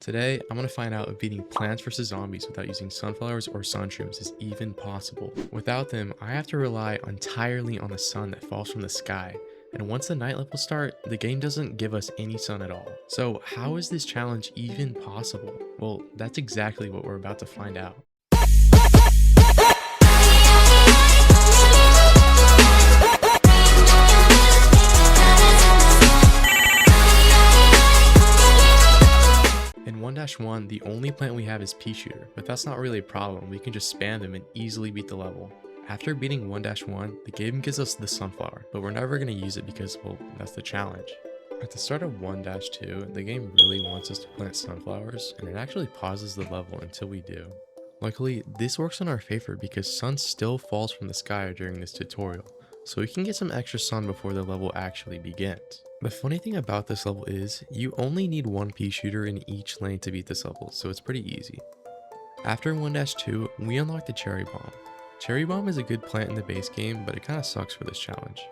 Today, I'm going to find out if beating Plants vs. Zombies without using sunflowers or sunshrooms is even possible. Without them, I have to rely entirely on the sun that falls from the sky. And once the night levels start, the game doesn't give us any sun at all. So how is this challenge even possible? Well, that's exactly what we're about to find out. In 1-1, the only plant we have is Pea Shooter, but that's not really a problem. We can just spam them and easily beat the level. After beating 1-1, the game gives us the Sunflower, but we're never going to use it because, well, that's the challenge. At the start of 1-2, the game really wants us to plant sunflowers, and it actually pauses the level until we do. Luckily, this works in our favor because sun still falls from the sky during this tutorial, so we can get some extra sun before the level actually begins. The funny thing about this level is, you only need one Pea Shooter in each lane to beat this level, so it's pretty easy. After 1-2, we unlock the Cherry Bomb. Cherry Bomb is a good plant in the base game, but it kinda sucks for this challenge.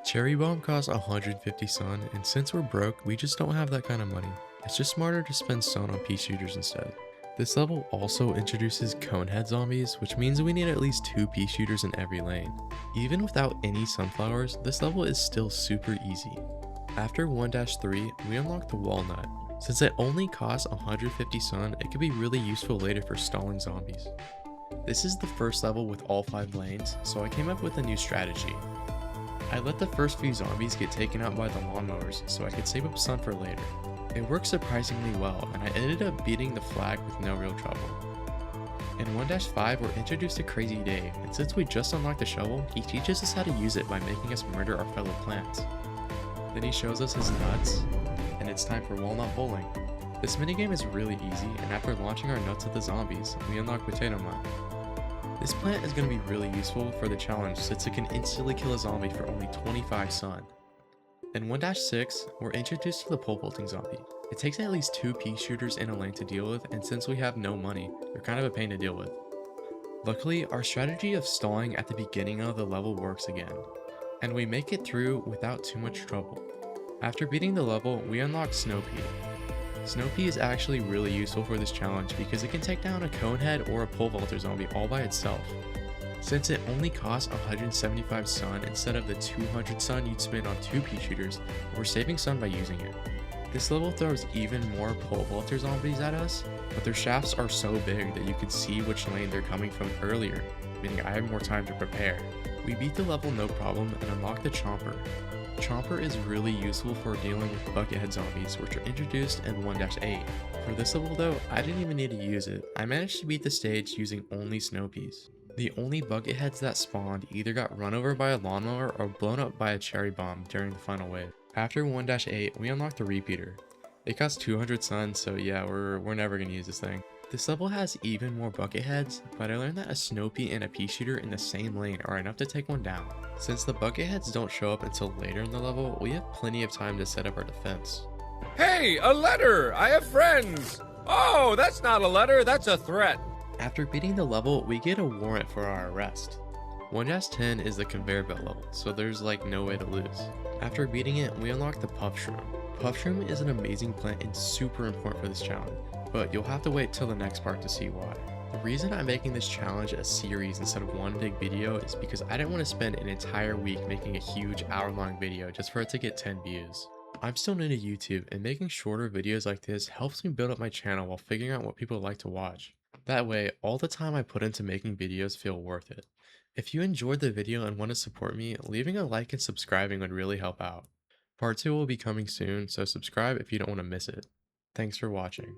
Cherry Bomb costs 150 sun, and since we're broke, we just don't have that kind of money. It's just smarter to spend sun on Pea Shooters instead. This level also introduces Conehead zombies, which means we need at least 2 Pea Shooters in every lane. Even without any sunflowers, this level is still super easy. After 1-3, we unlock the Walnut. Since it only costs 150 sun, it could be really useful later for stalling zombies. This is the first level with all 5 lanes, so I came up with a new strategy. I let the first few zombies get taken out by the lawnmowers so I could save up sun for later. It worked surprisingly well, and I ended up beating the flag with no real trouble. In 1-5, we're introduced to Crazy Dave, and since we just unlocked the shovel, he teaches us how to use it by making us murder our fellow plants. Then he shows us his nuts, and it's time for Walnut Bowling. This minigame is really easy, and after launching our nuts at the zombies, we unlock Potato Mine. This plant is going to be really useful for the challenge since it can instantly kill a zombie for only 25 sun. In 1-6, we're introduced to the pole vaulting zombie. It takes at least 2 Pea Shooters in a lane to deal with, and since we have no money, they're kind of a pain to deal with. Luckily, our strategy of stalling at the beginning of the level works again, and we make it through without too much trouble. After beating the level, we unlock Snow Pea. Snow Pea is actually really useful for this challenge because it can take down a Conehead or a pole vaulter zombie all by itself. Since it only costs 175 sun instead of the 200 sun you'd spend on 2 Pea Shooters, we're saving sun by using it. This level throws even more pole vaulter zombies at us, but their shafts are so big that you can see which lane they're coming from earlier, meaning I have more time to prepare. We beat the level no problem and unlock the Chomper. Chomper is really useful for dealing with Buckethead zombies, which are introduced in 1-8. For this level though, I didn't even need to use it. I managed to beat the stage using only Snow Peas. The only Bucketheads that spawned either got run over by a lawnmower or blown up by a cherry bomb during the final wave. After 1-8, we unlocked the Repeater. It costs 200 sun, so yeah, we're never gonna use this thing. This level has even more Bucketheads, but I learned that a Snow Pea and a Pea Shooter in the same lane are enough to take one down. Since the Bucketheads don't show up until later in the level, we have plenty of time to set up our defense. Hey, a letter! I have friends! Oh, that's not a letter, that's a threat. After beating the level, we get a warrant for our arrest. 1-10 is the conveyor belt level, so there's like no way to lose. After beating it, we unlock the Puff Shroom. Puff Shroom is an amazing plant and super important for this challenge, but you'll have to wait till the next part to see why. The reason I'm making this challenge a series instead of one big video is because I didn't want to spend an entire week making a huge hour-long video just for it to get 10 views. I'm still new to YouTube, and making shorter videos like this helps me build up my channel while figuring out what people like to watch. That way, all the time I put into making videos feel worth it. If you enjoyed the video and want to support me, leaving a like and subscribing would really help out. Part 2 will be coming soon, so subscribe if you don't want to miss it. Thanks for watching.